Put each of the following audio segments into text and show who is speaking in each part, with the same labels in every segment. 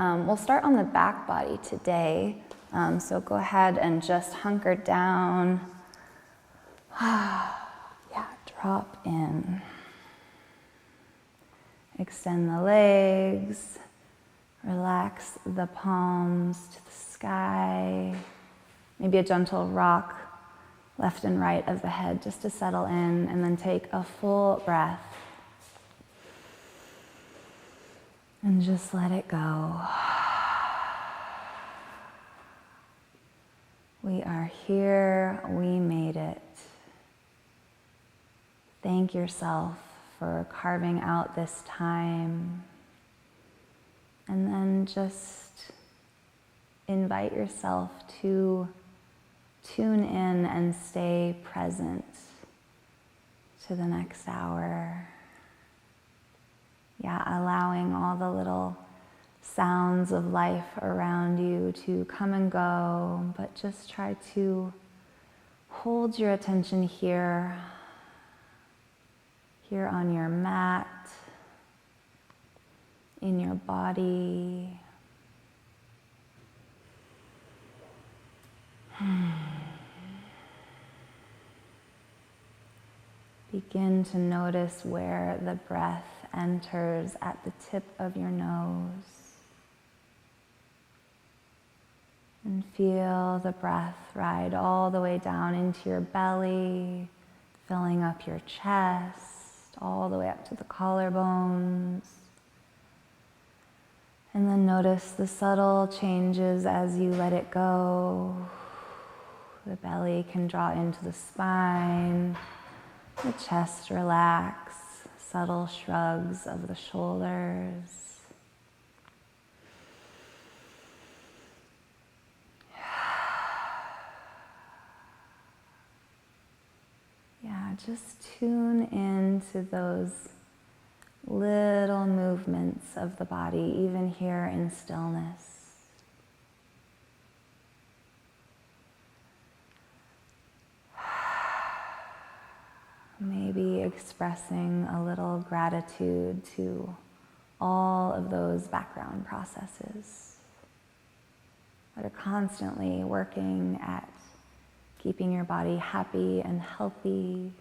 Speaker 1: We'll start on the back body today. So go ahead and just hunker down. Yeah, drop in. Extend the legs. Relax the palms to the sky. Maybe a gentle rock left and right of the head just to settle in, and then take a full breath. And just let it go. We are here, we made it. Thank yourself for carving out this time. And then just invite yourself to tune in and stay present to the next hour. Yeah, allowing all the little sounds of life around you to come and go, but just try to hold your attention here on your mat, in your body. Begin to notice where the breath enters at the tip of your nose. And feel the breath ride all the way down into your belly, filling up your chest, all the way up to the collarbones. And then notice the subtle changes as you let it go. The belly can draw into the spine, the chest relax, subtle shrugs of the shoulders. Yeah, just tune into those little movements of the body, even here in stillness. Maybe expressing a little gratitude to all of those background processes that are constantly working at keeping your body happy and healthy,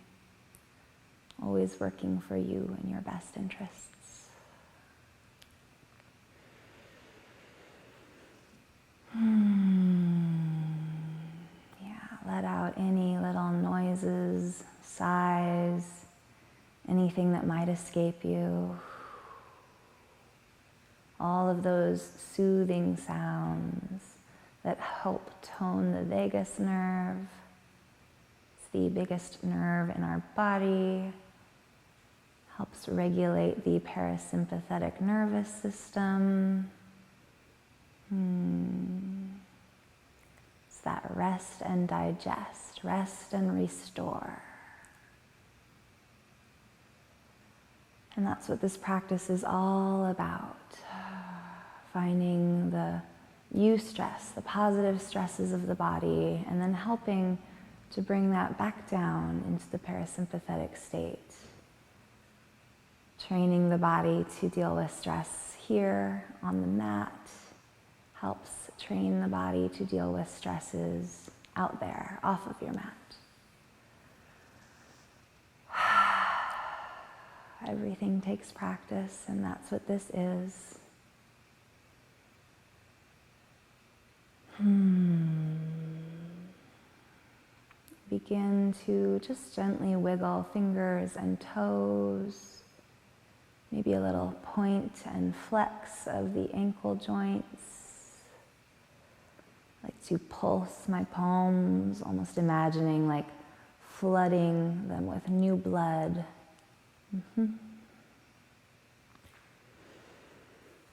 Speaker 1: always working for you and your best interests. Yeah, let out any little noises, sighs, anything that might escape you. All of those soothing sounds that help tone the vagus nerve. It's the biggest nerve in our body. Helps regulate the parasympathetic nervous system. It's that rest and digest, rest and restore. And that's what this practice is all about. Finding the eustress, the positive stresses of the body, and then helping to bring that back down into the parasympathetic state. Training the body to deal with stress here on the mat helps train the body to deal with stresses out there, off of your mat. Everything takes practice, and that's what this is. Begin to just gently wiggle fingers and toes. Maybe a little point and flex of the ankle joints. I like to pulse my palms, almost imagining like flooding them with new blood.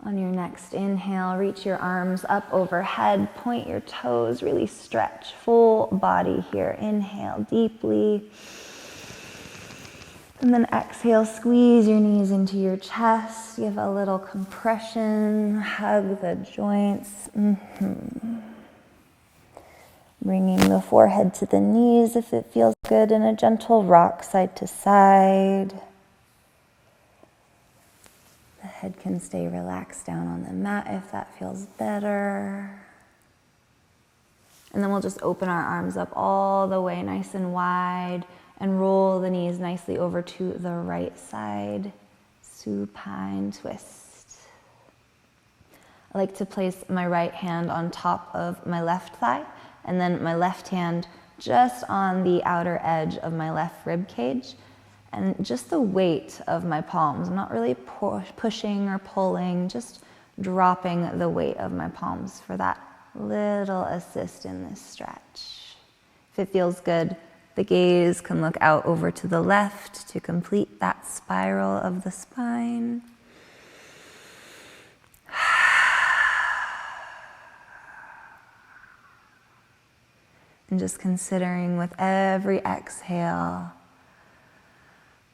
Speaker 1: On your next inhale, reach your arms up overhead, point your toes, really stretch, full body here. Inhale deeply. And then exhale, squeeze your knees into your chest, give a little compression, hug the joints. Bringing the forehead to the knees if it feels good, and a gentle rock side to side. The Head can stay relaxed down on the mat if that feels better. And then we'll just open our arms up all the way nice and wide and roll the knees nicely over to the right side. Supine twist. I like to place my right hand on top of my left thigh and then my left hand just on the outer edge of my left rib cage. And just the weight of my palms. I'm not really pushing or pulling, just dropping the weight of my palms for that little assist in this stretch. If it feels good, the gaze can look out over to the left to complete that spiral of the spine. And just considering with every exhale,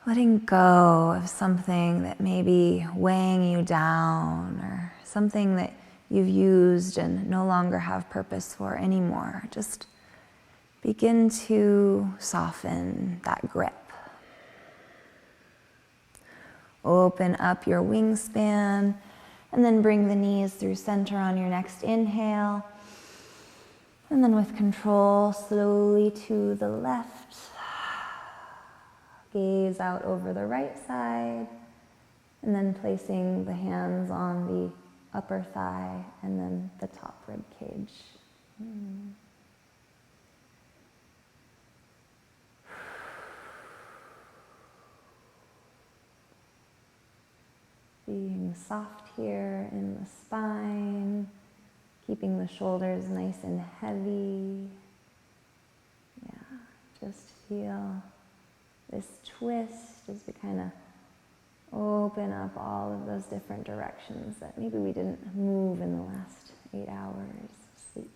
Speaker 1: letting go of something that may be weighing you down or something that you've used and no longer have purpose for anymore. Just begin to soften that grip. Open up your wingspan and then bring the knees through center on your next inhale. And then with control, slowly to the left. Gaze out over the right side, and then placing the hands on the upper thigh and then the top rib cage. Being soft here in the spine, keeping the shoulders nice and heavy. Yeah, just feel this twist as we kind of open up all of those different directions that maybe we didn't move in the last 8 hours of sleep.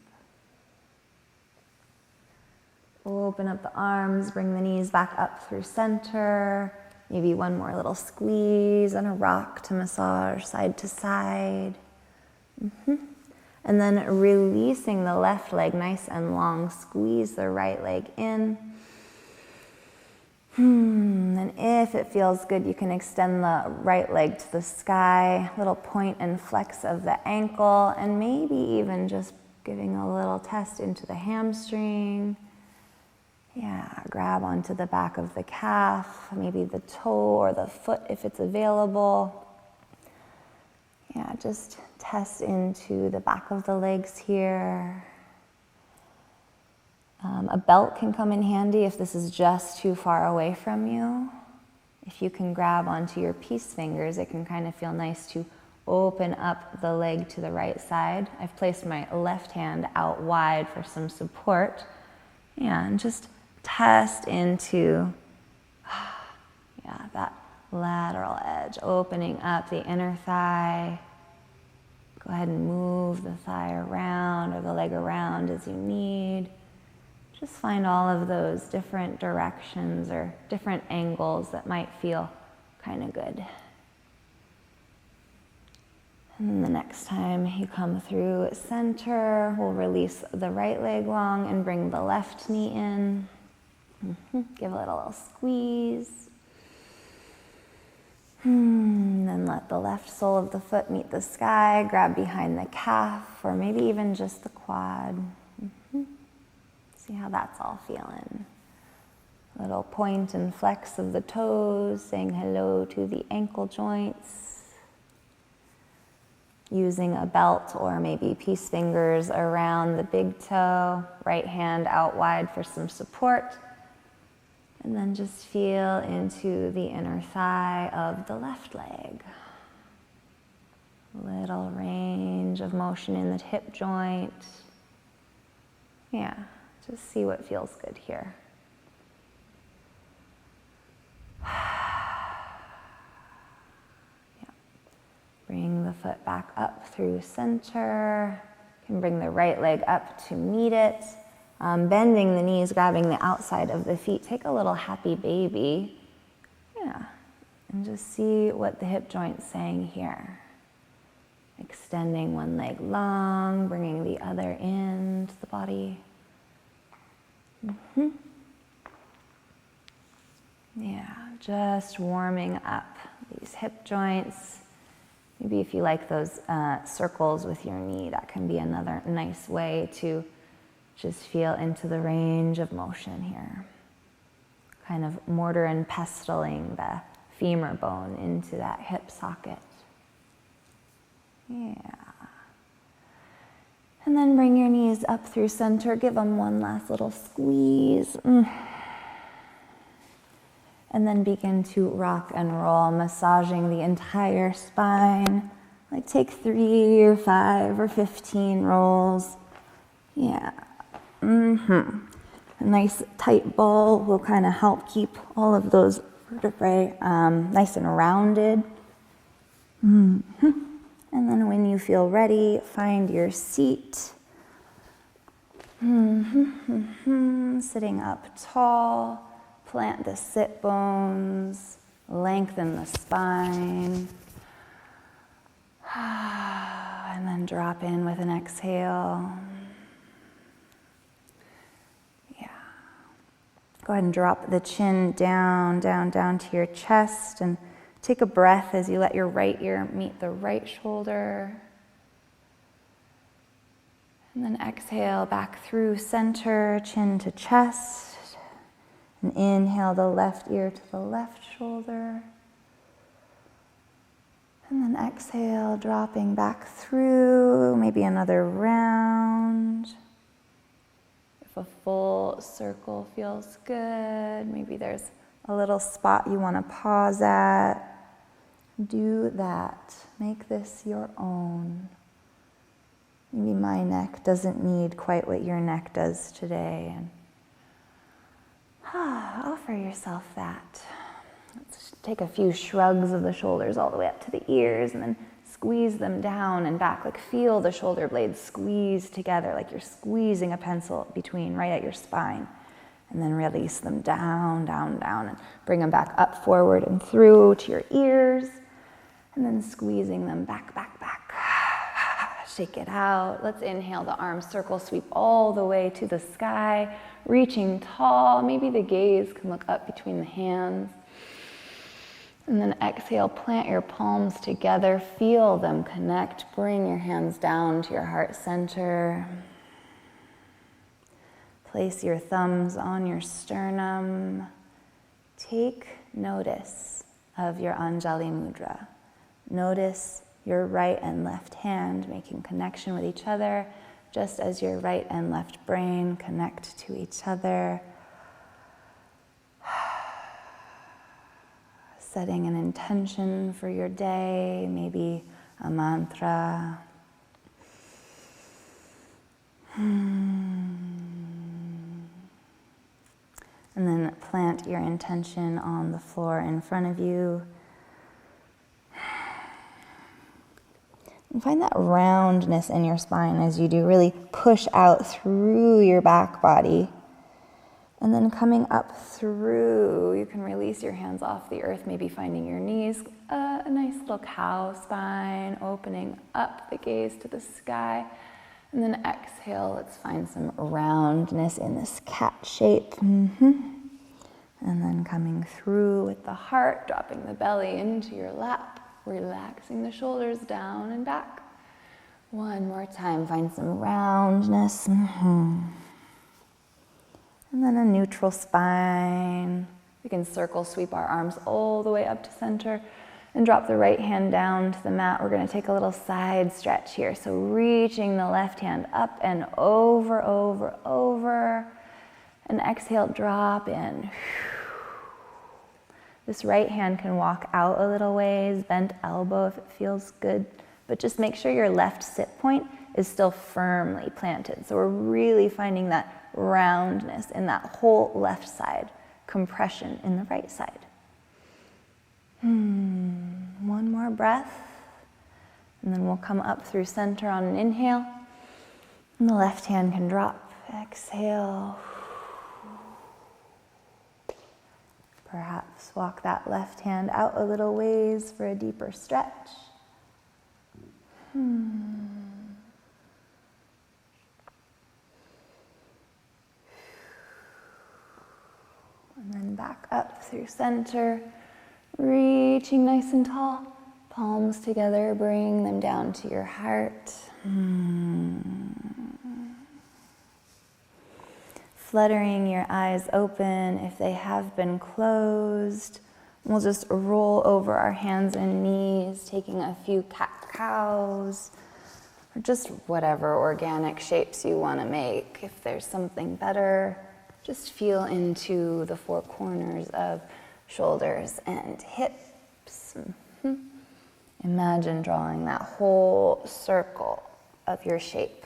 Speaker 1: Open up the arms, bring the knees back up through center. Maybe one more little squeeze and a rock to massage side to side. And then releasing the left leg nice and long, squeeze the right leg in. And if it feels good, you can extend the right leg to the sky, little point and flex of the ankle, and maybe even just giving a little test into the hamstring. Yeah, grab onto the back of the calf, maybe the toe or the foot if it's available. Yeah, just test into the back of the legs here. A belt can come in handy if this is just too far away from you. If you can grab onto your peace fingers, it can kind of feel nice to open up the leg to the right side. I've placed my left hand out wide for some support. Yeah, and just test into that lateral edge, opening up the inner thigh. Go ahead and move the thigh around or the leg around as you need. Just find all of those different directions or different angles that might feel kind of good. And then the next time you come through center, we'll release the right leg long and bring the left knee in. Give a little squeeze. Then let the left sole of the foot meet the sky, grab behind the calf, or maybe even just the quad. See how that's all feeling. Little point and flex of the toes, saying hello to the ankle joints. Using a belt or maybe peace fingers around the big toe, right hand out wide for some support. And then just feel into the inner thigh of the left leg. Little range of motion in the hip joint. Yeah. Just see what feels good here. Bring the foot back up through center. You can bring the right leg up to meet it. Bending the knees, grabbing the outside of the feet. Take a little happy baby. Yeah. And just see what the hip joint's saying here. Extending one leg long, bringing the other into the body. Yeah, just warming up these hip joints. Maybe if you like those circles with your knee, that can be another nice way to just feel into the range of motion here. Kind of mortar and pestling the femur bone into that hip socket. Yeah. And then bring your knees up through center. Give them one last little squeeze. And then begin to rock and roll, massaging the entire spine. Like take 3 or 5 or 15 rolls. Yeah. A nice tight ball will kind of help keep all of those vertebrae nice and rounded. And then when you feel ready, find your seat. Sitting up tall. Plant the sit bones, lengthen the spine, and then drop in with an exhale. Yeah. Go ahead and drop the chin down, down, down to your chest, and take a breath as you let your right ear meet the right shoulder. And then exhale back through center, chin to chest. And inhale the left ear to the left shoulder. And then exhale, dropping back through, maybe another round. If a full circle feels good, maybe there's a little spot you want to pause at. Do that. Make this your own. Maybe my neck doesn't need quite what your neck does today. And offer yourself that. Let's take a few shrugs of the shoulders all the way up to the ears and then squeeze them down and back. Like feel the shoulder blades squeeze together like you're squeezing a pencil between right at your spine. And then release them down, down, down and bring them back up, forward and through to your ears. And then squeezing them back, back, back. Shake it out. Let's inhale the arms circle sweep all the way to the sky, reaching tall. Maybe the gaze can look up between the hands. And then exhale, plant your palms together. Feel them connect. Bring your hands down to your heart center. Place your thumbs on your sternum. Take notice of your Anjali Mudra. Notice your right and left hand making connection with each other, just as your right and left brain connect to each other. Setting an intention for your day, maybe a mantra. And then plant your intention on the floor in front of you. And find that roundness in your spine as you do. Really push out through your back body. And then coming up through, you can release your hands off the earth, maybe finding your knees, a nice little cow spine, opening up the gaze to the sky. And then exhale, let's find some roundness in this cat shape. And then coming through with the heart, dropping the belly into your lap. Relaxing the shoulders down and back. One more time, find some roundness. And then a neutral spine. We can circle sweep our arms all the way up to center and drop the right hand down to the mat. We're going to take a little side stretch here. So reaching the left hand up and over, over, over. And exhale, drop in. This right hand can walk out a little ways, bent elbow if it feels good, but just make sure your left sit point is still firmly planted. So we're really finding that roundness in that whole left side, compression in the right side. One more breath, and then we'll come up through center on an inhale, and the left hand can drop. Exhale. Perhaps walk that left hand out a little ways for a deeper stretch. And then back up through center, reaching nice and tall. Palms together, bring them down to your heart. Fluttering your eyes open if they have been closed. We'll just roll over our hands and knees, taking a few cat-cows, or just whatever organic shapes you want to make. If there's something better, just feel into the four corners of shoulders and hips. Imagine drawing that whole circle of your shape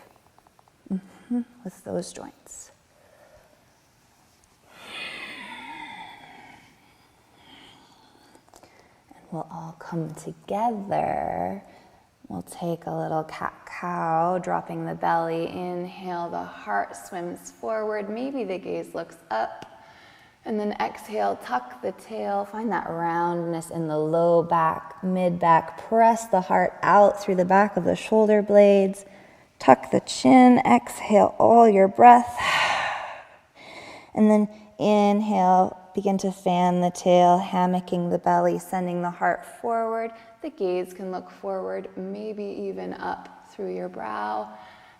Speaker 1: with those joints. We'll all come together. We'll take a little cat-cow, dropping the belly. Inhale, the heart swims forward. Maybe the gaze looks up. And then exhale, tuck the tail. Find that roundness in the low back, mid-back. Press the heart out through the back of the shoulder blades. Tuck the chin. Exhale all your breath. And then inhale. Begin to fan the tail, hammocking the belly, sending the heart forward. The gaze can look forward, maybe even up through your brow.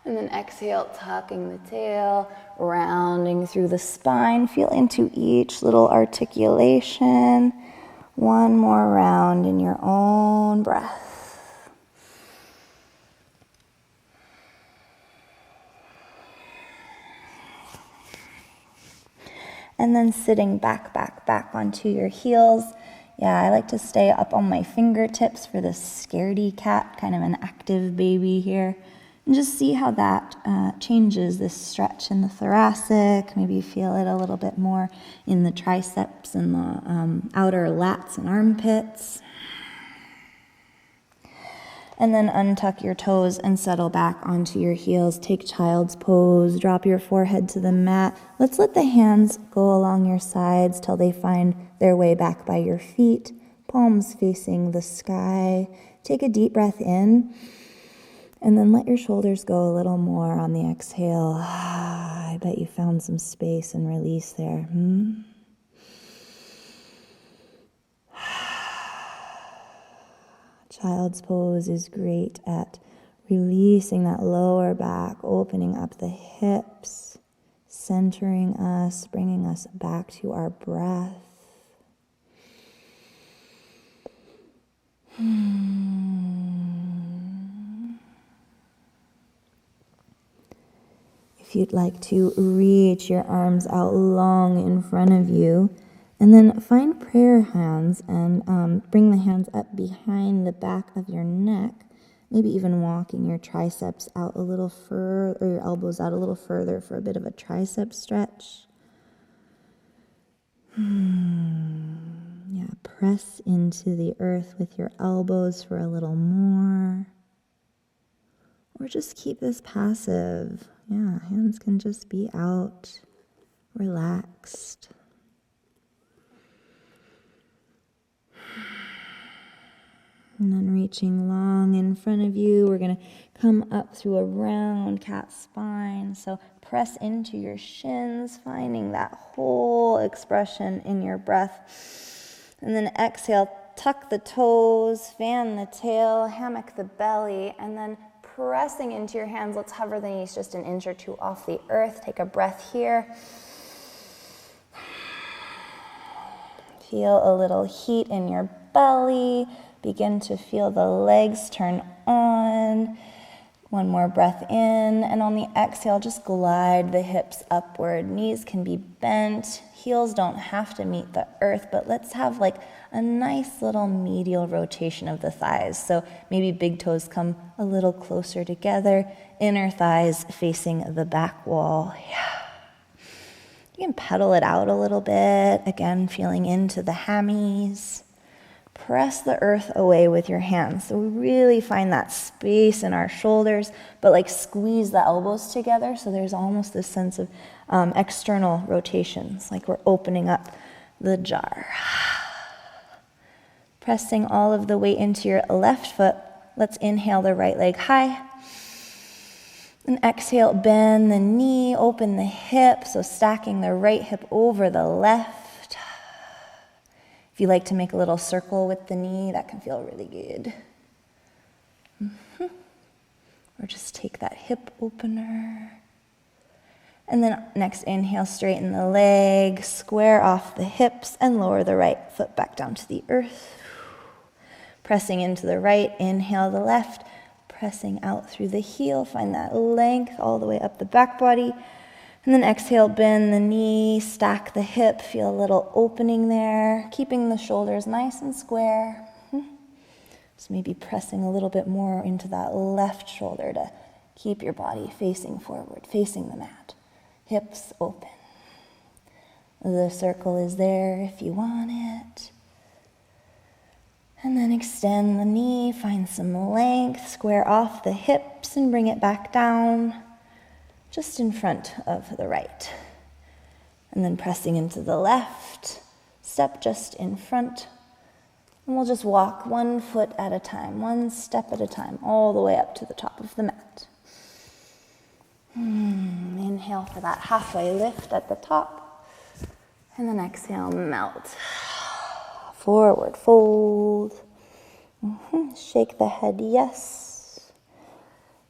Speaker 1: And then exhale, tucking the tail, rounding through the spine. Feel into each little articulation. One more round in your own breath. And then sitting back onto your heels. Yeah, I like to stay up on my fingertips for this scaredy cat, kind of an active baby here. And just see how that changes this stretch in the thoracic. Maybe feel it a little bit more in the triceps and the outer lats and armpits. And then untuck your toes and settle back onto your heels. Take child's pose. Drop your forehead to the mat. Let's let the hands go along your sides till they find their way back by your feet. Palms facing the sky. Take a deep breath in. And then let your shoulders go a little more on the exhale. I bet you found some space and release there. Child's pose is great at releasing that lower back, opening up the hips, centering us, bringing us back to our breath. If you'd like to reach your arms out long in front of you, and then find prayer hands and bring the hands up behind the back of your neck, maybe even walking your triceps out a little further, or your elbows out a little further for a bit of a tricep stretch. Yeah, press into the earth with your elbows for a little more. Or just keep this passive. Yeah, hands can just be out, relaxed. And then reaching long in front of you, we're going to come up through a round cat spine. So press into your shins, finding that whole expression in your breath. And then exhale, tuck the toes, fan the tail, hammock the belly, and then pressing into your hands. Let's hover the knees just an inch or two off the earth. Take a breath here. Feel a little heat in your belly. Begin to feel the legs turn on. One more breath in, and on the exhale, just glide the hips upward. Knees can be bent. Heels don't have to meet the earth, but let's have like a nice little medial rotation of the thighs. So maybe big toes come a little closer together. Inner thighs facing the back wall. Yeah. You can pedal it out a little bit. Again, feeling into the hammies. Press the earth away with your hands. So we really find that space in our shoulders, but like squeeze the elbows together. So there's almost this sense of external rotations, like we're opening up the jar. Pressing all of the weight into your left foot. Let's inhale the right leg high. And exhale, bend the knee, open the hip. So stacking the right hip over the left. If you like to make a little circle with the knee, that can feel really good. Or just take that hip opener. And then next inhale, straighten the leg, square off the hips, and lower the right foot back down to the earth. Pressing into the right, inhale the left, pressing out through the heel, find that length all the way up the back body. And then exhale, bend the knee, stack the hip, feel a little opening there, keeping the shoulders nice and square. Just maybe pressing a little bit more into that left shoulder to keep your body facing forward, facing the mat. Hips open. The circle is there if you want it. And then extend the knee, find some length, square off the hips and bring it back down just in front of the right. And then pressing into the left, step just in front. And we'll just walk 1 foot at a time, 1 step at a time, all the way up to the top of the mat. Inhale for that halfway lift at the top. And then exhale, melt. Forward fold. Shake the head yes.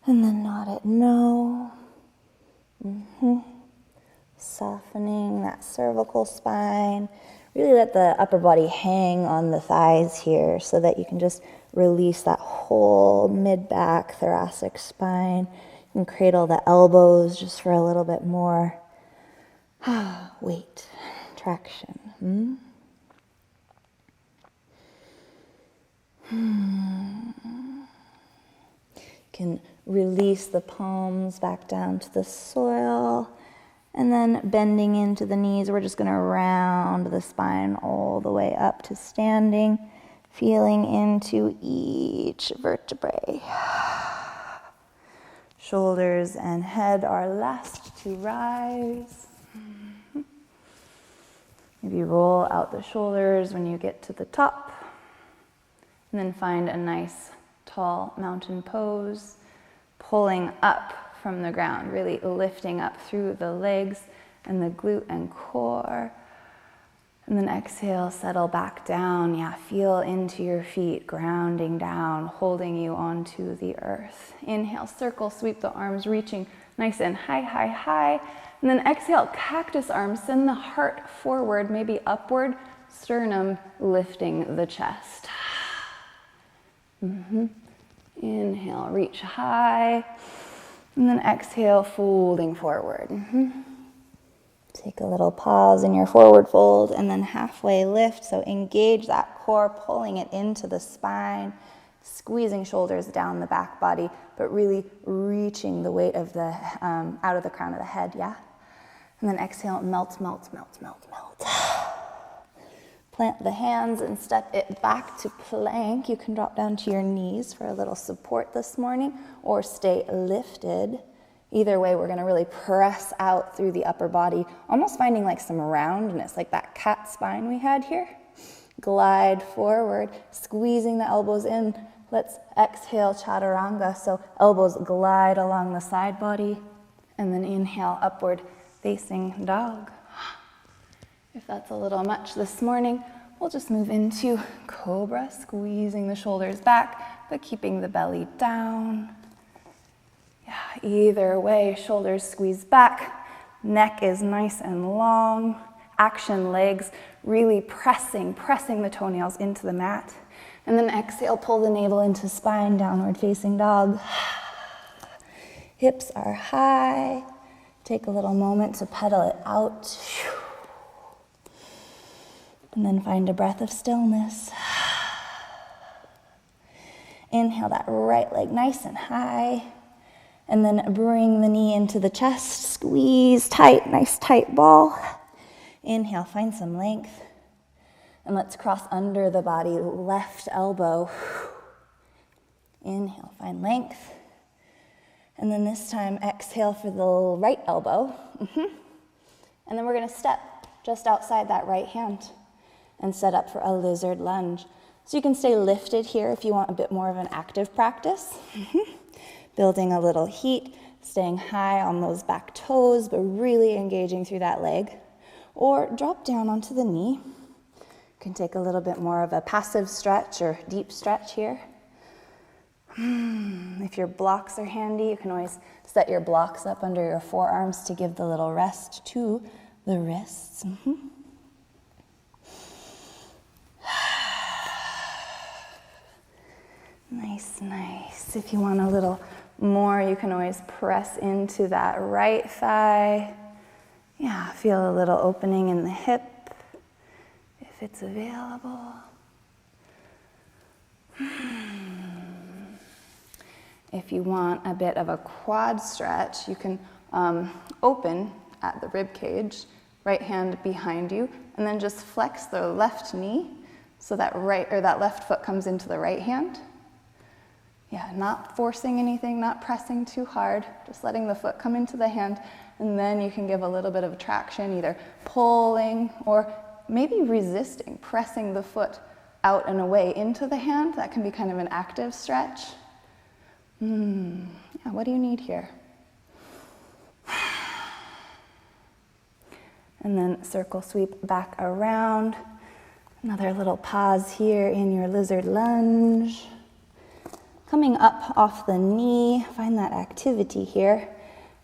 Speaker 1: And then nod it no. Softening that cervical spine. Really let the upper body hang on the thighs here so that you can just release that whole mid-back thoracic spine. You can cradle the elbows just for a little bit more weight, traction. You can release the palms back down to the soil. And then bending into the knees, we're just going to round the spine all the way up to standing, feeling into each vertebrae. Shoulders and head are last to rise. Maybe roll out the shoulders when you get to the top. And then find a nice tall mountain pose, pulling up from the ground, really lifting up through the legs and the glute and core. And then exhale, settle back down. Feel into your feet, grounding down, holding you onto the earth. Inhale, circle, sweep the arms, reaching nice and high, high, high. And then exhale, cactus arms, send the heart forward, maybe upward, sternum lifting the chest. Inhale, reach high. And then exhale, folding forward. Take a little pause in your forward fold and then halfway lift. So engage that core, pulling it into the spine, squeezing shoulders down the back body, but really reaching the weight of the out of the crown of the head, And then exhale, melt, melt, melt, melt, melt. Plant the hands and step it back to plank. You can drop down to your knees for a little support this morning or stay lifted. Either way, we're going to really press out through the upper body, almost finding like some roundness, like that cat spine we had here. Glide forward, squeezing the elbows in. Let's exhale, chaturanga. So elbows glide along the side body, and then inhale, upward facing dog. If that's a little much this morning, we'll just move into cobra, squeezing the shoulders back, but keeping the belly down. Either way, shoulders squeeze back, neck is nice and long, action legs, really pressing the toenails into the mat. And then exhale, pull the navel into spine, downward facing dog. Hips are high. Take a little moment to pedal it out. And then find a breath of stillness. Inhale that right leg nice and high. And then bring the knee into the chest. Squeeze tight, nice tight ball. Inhale, find some length. And let's cross under the body, left elbow. Inhale, find length. And then this time, exhale for the right elbow. And then we're going to step just outside that right hand and set up for a lizard lunge. So you can stay lifted here if you want a bit more of an active practice. Building a little heat, staying high on those back toes, but really engaging through that leg. Or drop down onto the knee. You can take a little bit more of a passive stretch or deep stretch here. If your blocks are handy, you can always set your blocks up under your forearms to give the little rest to the wrists. Nice, nice. If you want a little more, you can always press into that right thigh. Yeah, feel a little opening in the hip if it's available. If you want a bit of a quad stretch, you can open at the rib cage, right hand behind you, and then just flex the left knee so that that left foot comes into the right hand. Yeah, not forcing anything, not pressing too hard, just letting the foot come into the hand, and then you can give a little bit of traction, either pulling or maybe resisting, pressing the foot out and away into the hand. That can be kind of an active stretch. Yeah, what do you need here? And then circle sweep back around. Another little pause here in your lizard lunge. Coming up off the knee, find that activity here.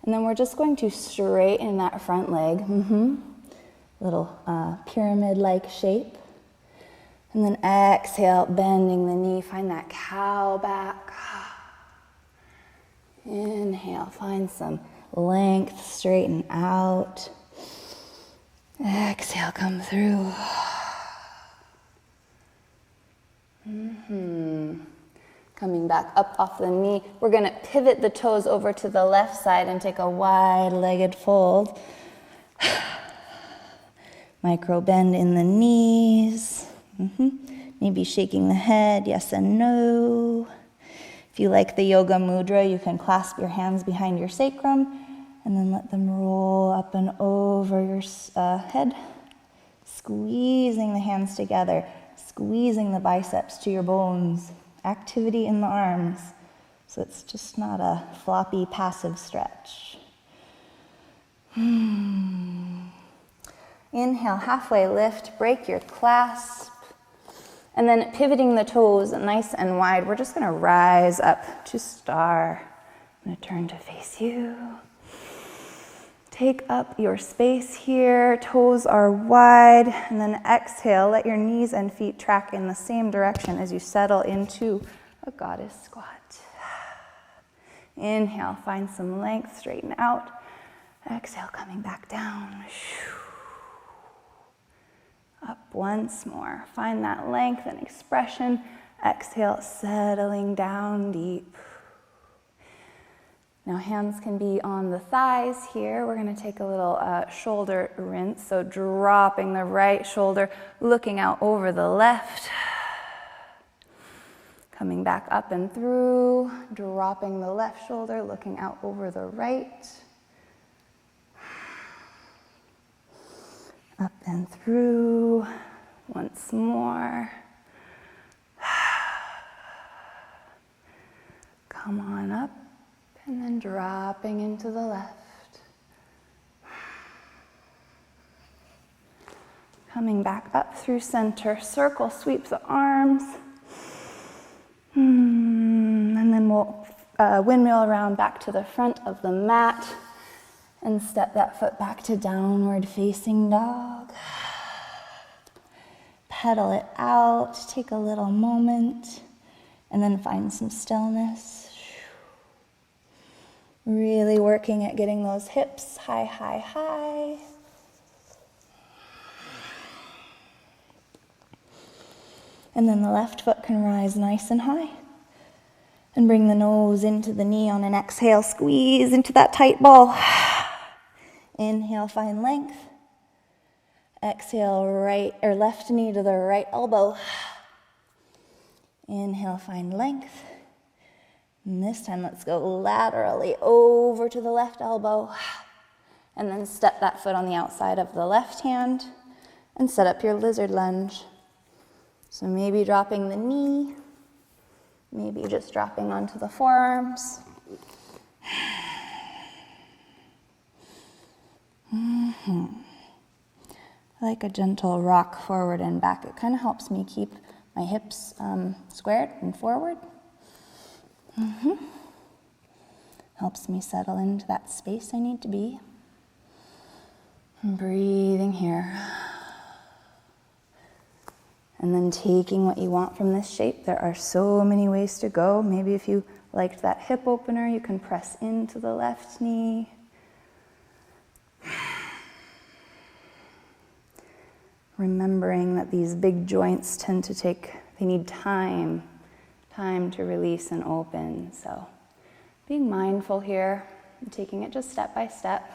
Speaker 1: And then we're just going to straighten that front leg. Little pyramid-like shape. And then exhale, bending the knee. Find that cow back. Inhale, find some length, straighten out. Exhale, come through. Coming back up off the knee. We're going to pivot the toes over to the left side and take a wide-legged fold. Micro bend in the knees. Maybe shaking the head, yes and no. If you like the yoga mudra, you can clasp your hands behind your sacrum and then let them roll up and over your head. Squeezing the hands together, squeezing the biceps to your bones. Activity in the arms, so it's just not a floppy, passive stretch. Inhale, halfway lift, break your clasp, and then pivoting the toes nice and wide, we're just going to rise up to star. I'm going to turn to face you. Take up your space here, toes are wide, and then exhale, let your knees and feet track in the same direction as you settle into a goddess squat. Inhale, find some length, straighten out. Exhale, coming back down. Up once more, find that length and expression. Exhale, settling down deep. Now hands can be on the thighs here. We're going to take a little shoulder rinse. So dropping the right shoulder, looking out over the left. Coming back up and through. Dropping the left shoulder, looking out over the right. Up and through. Once more. Come on up. And then dropping into the left. Coming back up through center, circle, sweep the arms. And then we'll windmill around back to the front of the mat and step that foot back to downward facing dog. Pedal it out, take a little moment, and then find some stillness. Really working at getting those hips high, high, high. And then the left foot can rise nice and high. And bring the nose into the knee on an exhale. Squeeze into that tight ball. Inhale, find length. Exhale, right or left knee to the right elbow. Inhale, find length. And this time, let's go laterally over to the left elbow. And then step that foot on the outside of the left hand and set up your lizard lunge. So maybe dropping the knee, maybe just dropping onto the forearms. I like a gentle rock forward and back. It kind of helps me keep my hips squared and forward. Helps me settle into that space I need to be. And breathing here. And then taking what you want from this shape. There are so many ways to go. Maybe if you liked that hip opener, you can press into the left knee. Remembering that these big joints tend to they need time to release and open. So being mindful here, and taking it just step by step.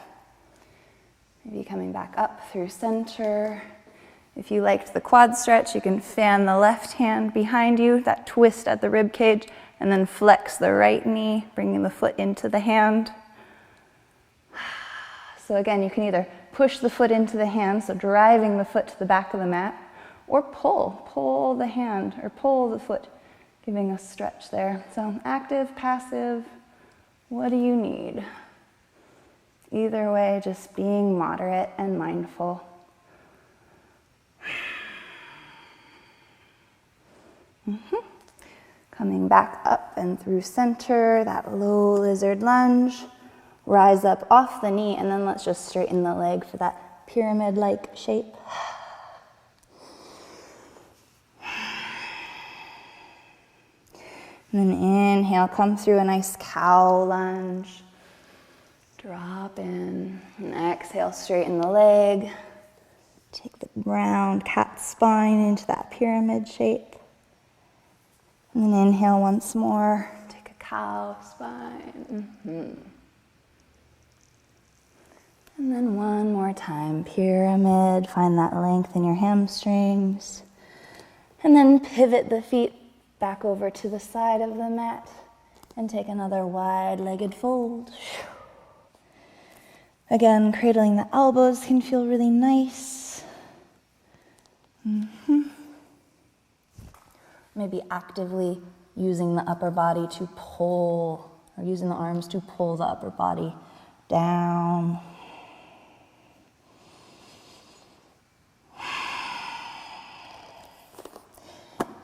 Speaker 1: Maybe coming back up through center. If you liked the quad stretch, you can fan the left hand behind you, that twist at the rib cage, and then flex the right knee, bringing the foot into the hand. So again, you can either push the foot into the hand, so driving the foot to the back of the mat, or pull the hand, or pull the foot, giving a stretch there. So active, passive, what do you need? Either way, just being moderate and mindful. Coming back up and through center, that low lizard lunge. Rise up off the knee, and then let's just straighten the leg for that pyramid-like shape. And then inhale, come through a nice cow lunge. Drop in, and exhale, straighten the leg. Take the round cat spine into that pyramid shape. And then inhale once more, take a cow spine. And then one more time, pyramid, find that length in your hamstrings. And then pivot the feet back over to the side of the mat and take another wide-legged fold. Again, cradling the elbows can feel really nice. Maybe actively using the upper body to pull, or using the arms to pull the upper body down.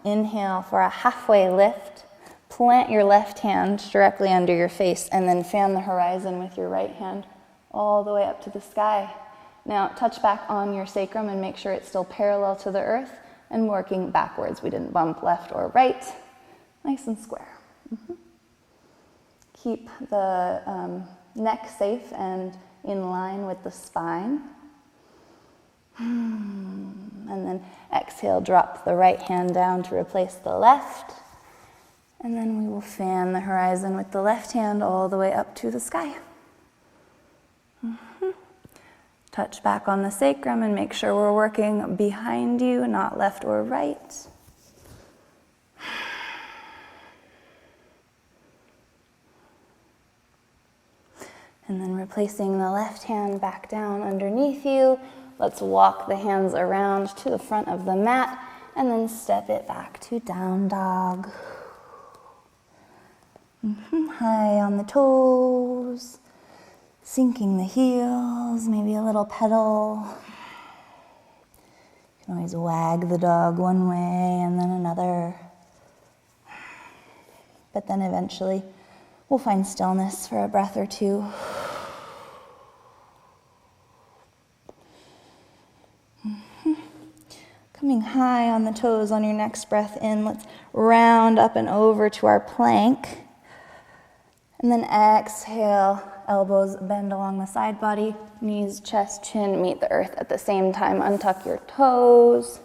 Speaker 1: Inhale for a halfway lift. Plant your left hand directly under your face and then fan the horizon with your right hand all the way up to the sky. Now touch back on your sacrum and make sure it's still parallel to the earth and working backwards. We didn't bump left or right. Nice and square. Keep the neck safe and in line with the spine. And then exhale, drop the right hand down to replace the left. And then we will fan the horizon with the left hand all the way up to the sky. Touch back on the sacrum and make sure we're working behind you, not left or right. And then replacing the left hand back down underneath you. Let's walk the hands around to the front of the mat and then step it back to down dog. High on the toes, sinking the heels, maybe a little pedal. You can always wag the dog one way and then another. But then eventually we'll find stillness for a breath or two. Coming high on the toes on your next breath in, let's round up and over to our plank. And then exhale, elbows bend along the side body, knees, chest, chin meet the earth at the same time. Untuck your toes.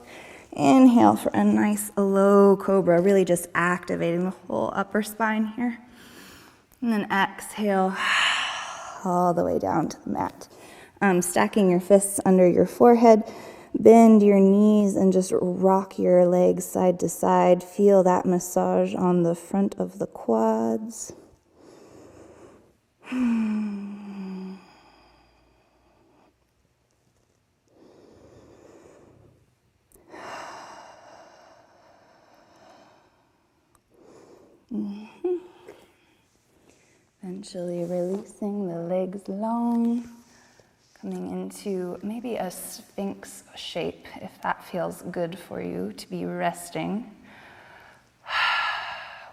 Speaker 1: Inhale for a nice low cobra, really just activating the whole upper spine here. And then exhale all the way down to the mat. Stacking your fists under your forehead. Bend your knees and just rock your legs side to side. Feel that massage on the front of the quads. Eventually releasing the legs long. Coming into maybe a sphinx shape, if that feels good for you, to be resting.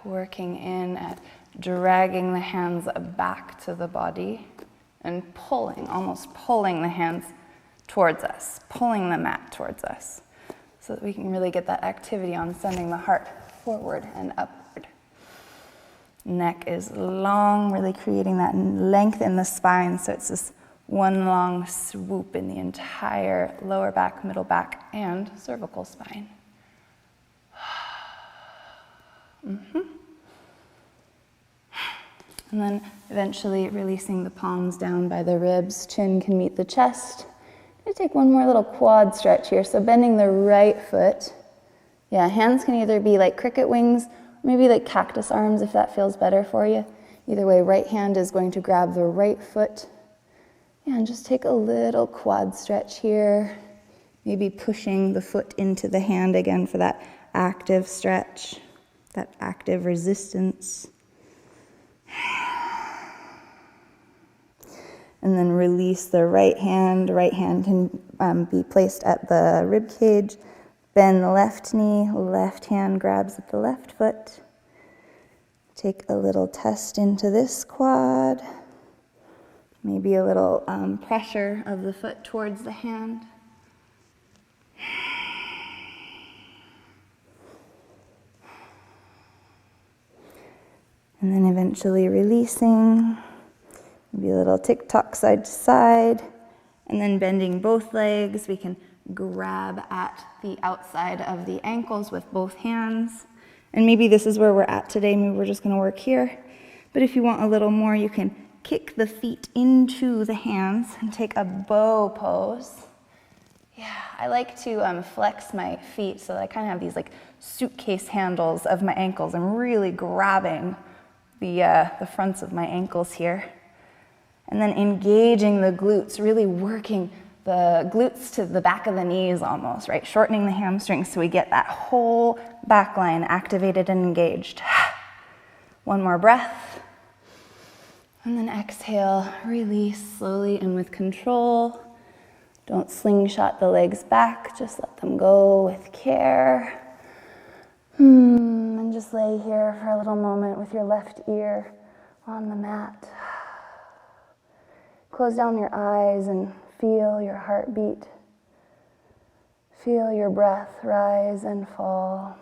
Speaker 1: Working in at
Speaker 2: dragging the hands back to the body and pulling, almost pulling the hands towards us, pulling the mat towards us, so that we can really get that activity on sending the heart forward and upward. Neck is long, really creating that length in the spine, so it's this one long swoop in the entire lower back, middle back, and cervical spine. And then eventually releasing the palms down by the ribs, chin can meet the chest. I'm going to take one more little quad stretch here, so bending the right foot. Yeah, hands can either be like cricket wings, or maybe like cactus arms if that feels better for you. Either way, right hand is going to grab the right foot. Yeah, and just take a little quad stretch here. Maybe pushing the foot into the hand again for that active stretch, that active resistance. And then release the right hand. Right hand can be placed at the rib cage. Bend the left knee, left hand grabs at the left foot. Take a little test into this quad. Maybe a little pressure of the foot towards the hand. And then eventually releasing. Maybe a little tick-tock side to side. And then bending both legs, we can grab at the outside of the ankles with both hands. And maybe this is where we're at today. Maybe we're just going to work here. But if you want a little more, you can kick the feet into the hands and take a bow pose. Yeah, I like to flex my feet so that I kind of have these like suitcase handles of my ankles. I'm really grabbing the fronts of my ankles here. And then engaging the glutes, really working the glutes to the back of the knees almost, right? Shortening the hamstrings so we get that whole back line activated and engaged. One more breath. And then exhale, release slowly and with control. Don't slingshot the legs back, just let them go with care. And just lay here for a little moment with your left ear on the mat. Close down your eyes and feel your heartbeat. Feel your breath rise and fall.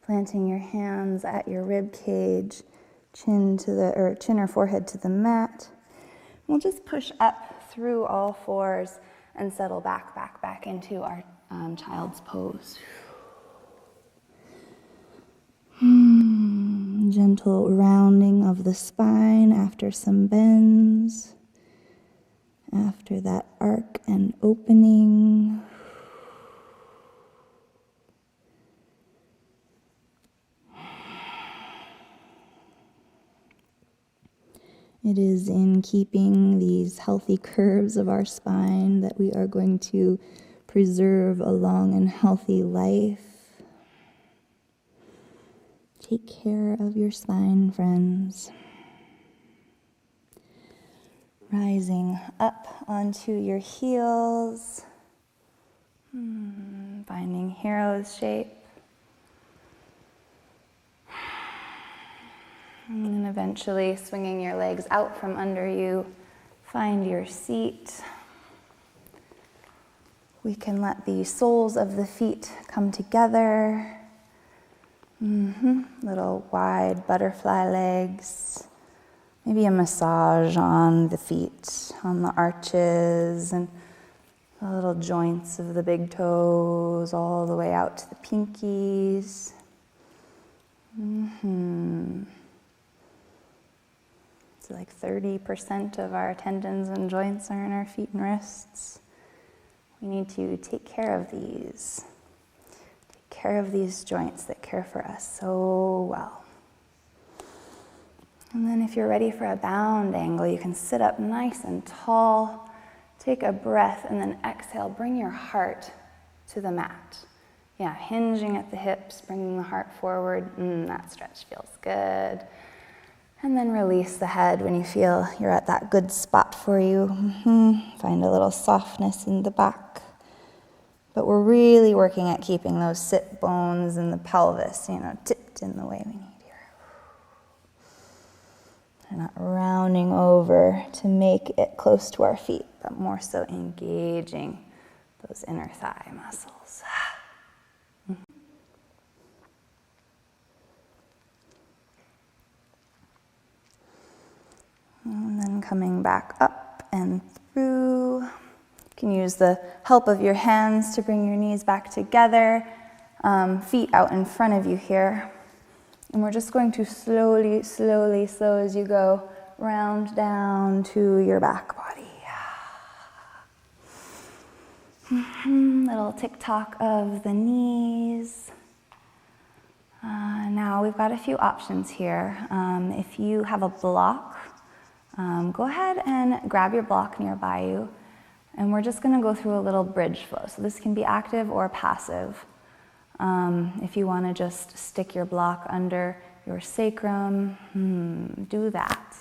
Speaker 2: Planting your hands at your rib cage, chin or forehead to the mat. We'll just push up through all fours and settle back into our child's pose. Gentle rounding of the spine after some bends. After that arc and opening. It is in keeping these healthy curves of our spine that we are going to preserve a long and healthy life. Take care of your spine, friends. Rising up onto your heels. Finding hero's shape. And then eventually swinging your legs out from under you, find your seat. We can let the soles of the feet come together. Little wide butterfly legs. Maybe a massage on the feet, on the arches, and the little joints of the big toes all the way out to the pinkies. So like 30% of our tendons and joints are in our feet and wrists. We need to take care of these. Take care of these joints that care for us so well. And then if you're ready for a bound angle, you can sit up nice and tall. Take a breath and then exhale. Bring your heart to the mat. Yeah, hinging at the hips, bringing the heart forward. That stretch feels good. And then release the head when you feel you're at that good spot for you. Find a little softness in the back. But we're really working at keeping those sit bones and the pelvis, tipped in the way we need here. We're not rounding over to make it close to our feet, but more so engaging those inner thigh muscles. And then coming back up and through. You can use the help of your hands to bring your knees back together, feet out in front of you here. And we're just going to slowly, slowly, slow as you go, round down to your back body. Little tick-tock of the knees. Now we've got a few options here. If you have a block, go ahead and grab your block nearby you. And we're just going to go through a little bridge flow. So this can be active or passive. If you want to just stick your block under your sacrum, do that.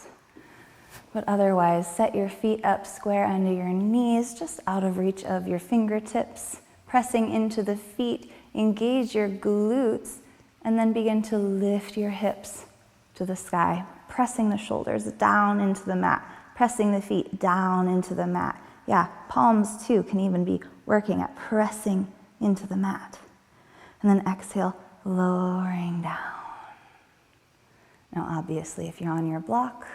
Speaker 2: But otherwise, set your feet up square under your knees, just out of reach of your fingertips, pressing into the feet, engage your glutes, and then begin to lift your hips to the sky, pressing the shoulders down into the mat, pressing the feet down into the mat. Yeah, palms too can even be working at pressing into the mat. And then exhale, lowering down. Now obviously if you're on your block,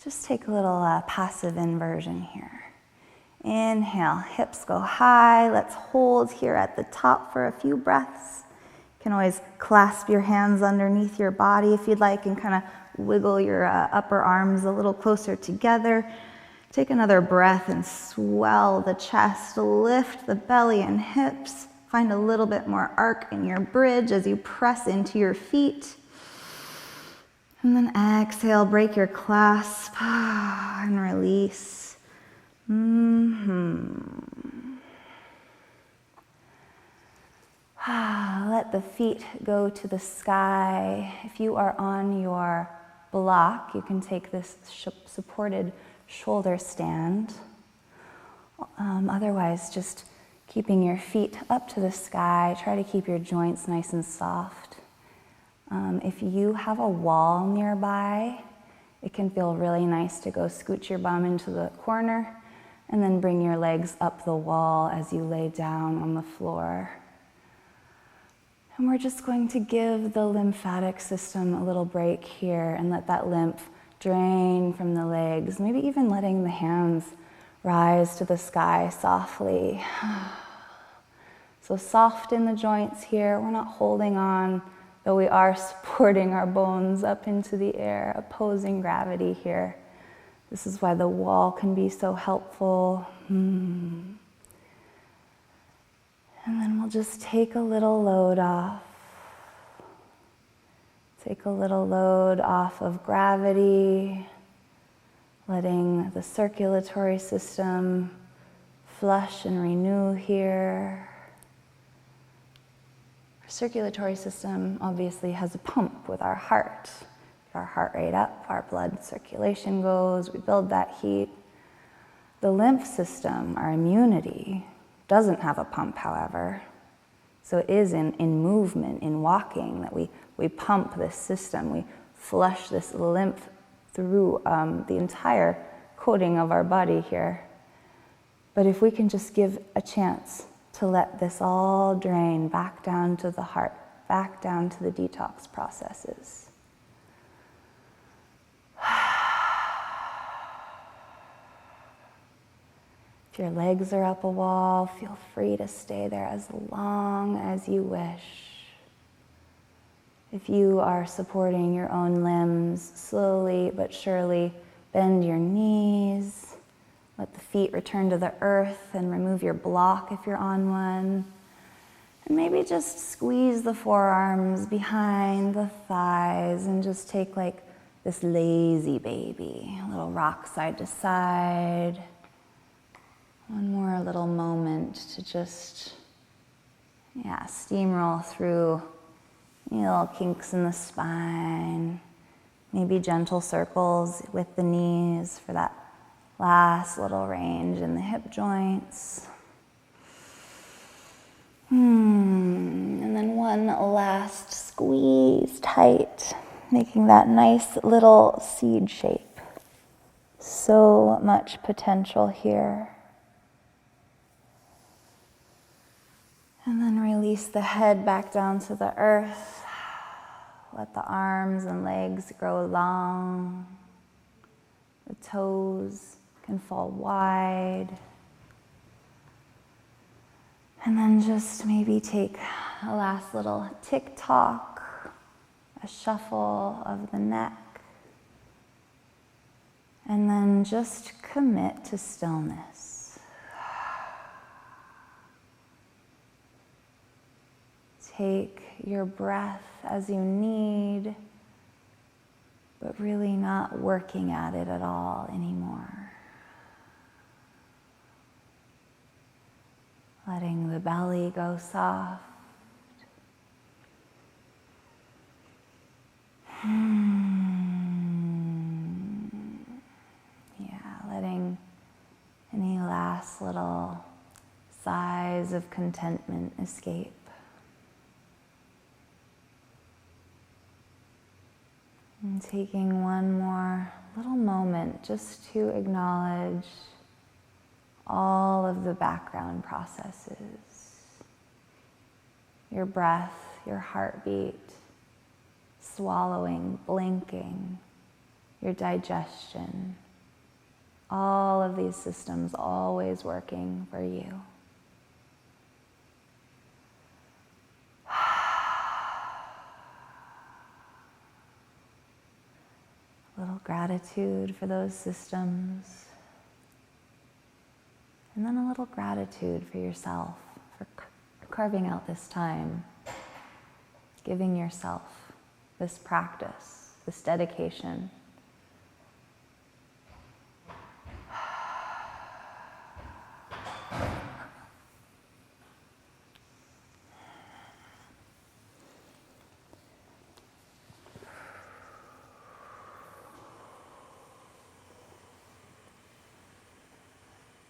Speaker 2: just take a little passive inversion here. Inhale, hips go high. Let's hold here at the top for a few breaths. You can always clasp your hands underneath your body if you'd like and kind of wiggle your upper arms a little closer together. Take another breath and swell the chest, lift the belly and hips. Find a little bit more arc in your bridge as you press into your feet. And then exhale, break your clasp and release. Let the feet go to the sky. If you are on your block, you can take this supported shoulder stand. Otherwise, just keeping your feet up to the sky. Try to keep your joints nice and soft. If you have a wall nearby, it can feel really nice to go scooch your bum into the corner and then bring your legs up the wall as you lay down on the floor. And we're just going to give the lymphatic system a little break here and let that lymph drain from the legs, maybe even letting the hands rise to the sky softly. So soft in the joints here. We're not holding on, though we are supporting our bones up into the air, opposing gravity here. This is why the wall can be so helpful. And then we'll just take a little load off. Take a little load off of gravity, letting the circulatory system flush and renew here. Our circulatory system obviously has a pump with our heart. Get our heart rate up, our blood circulation goes, we build that heat. The lymph system, our immunity, doesn't have a pump, however. So it is in movement, in walking, that we pump this system. We flush this lymph through the entire coating of our body here. But if we can just give a chance to let this all drain back down to the heart, back down to the detox processes. If your legs are up a wall, feel free to stay there as long as you wish. If you are supporting your own limbs, slowly but surely bend your knees. Let the feet return to the earth and remove your block if you're on one. And maybe just squeeze the forearms behind the thighs and just take like this lazy baby, a little rock side to side. One more little moment to just, steamroll through any little kinks in the spine.
Speaker 1: Maybe gentle circles with the knees for that last little range in the hip joints. And then one last squeeze tight, making that nice little seed shape. So much potential here. And then release the head back down to the earth. Let the arms and legs grow long. The toes can fall wide. And then just maybe take a last little tick-tock, a shuffle of the neck. And then just commit to stillness. Take your breath as you need, but really not working at it at all anymore. Letting the belly go soft. Letting any last little sighs of contentment escape. And taking one more little moment just to acknowledge all of the background processes. Your breath, your heartbeat, swallowing, blinking, your digestion. All of these systems always working for you. A little gratitude for those systems. And then a little gratitude for yourself for carving out this time, giving yourself this practice, this dedication.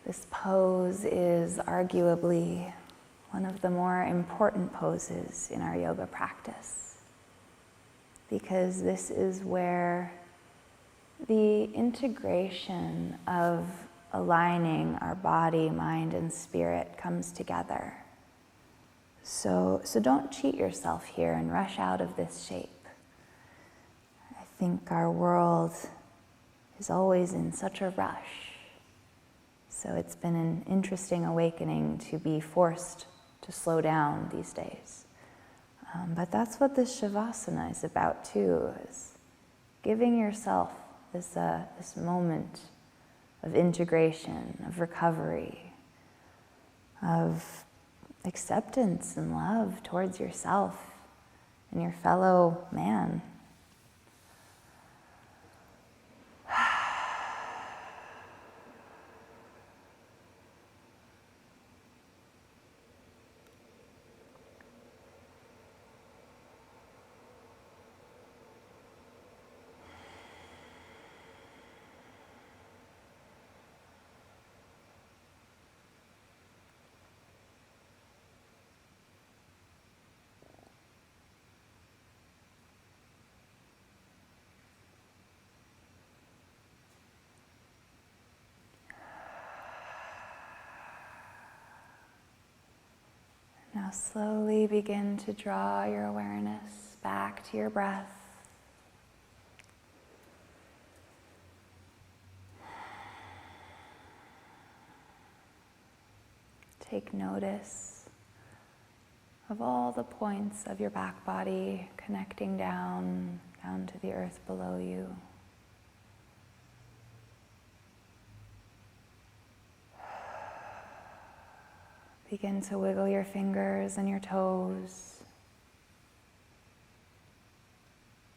Speaker 1: This pose is arguably one of the more important poses in our yoga practice, because this is where the integration of aligning our body, mind, and spirit comes together. So don't cheat yourself here and rush out of this shape. I think our world is always in such a rush. So it's been an interesting awakening to be forced to slow down these days. But that's what this Shavasana is about too, is giving yourself this moment of integration, of recovery, of acceptance and love towards yourself and your fellow man. Now slowly begin to draw your awareness back to your breath. Take notice of all the points of your back body connecting down to the earth below you. Begin to wiggle your fingers and your toes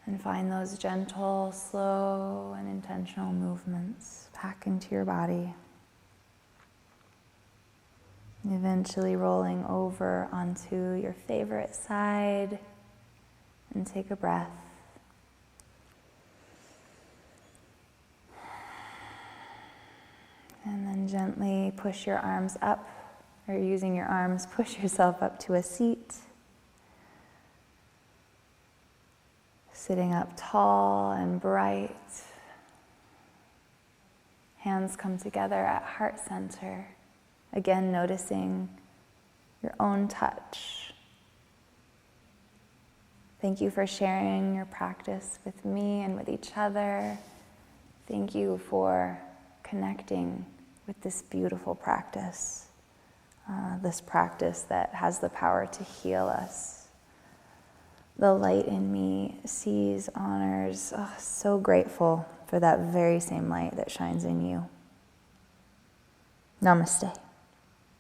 Speaker 1: and find those gentle, slow, and intentional movements back into your body. Eventually rolling over onto your favorite side and take a breath. And gently push your arms up, or using your arms, push yourself up to a seat. Sitting up tall and bright. Hands come together at heart center. Again, noticing your own touch. Thank you for sharing your practice with me and with each other. Thank you for connecting with this beautiful practice, this practice that has the power to heal us. The light in me sees, honors, so grateful for that very same light that shines in you. Namaste.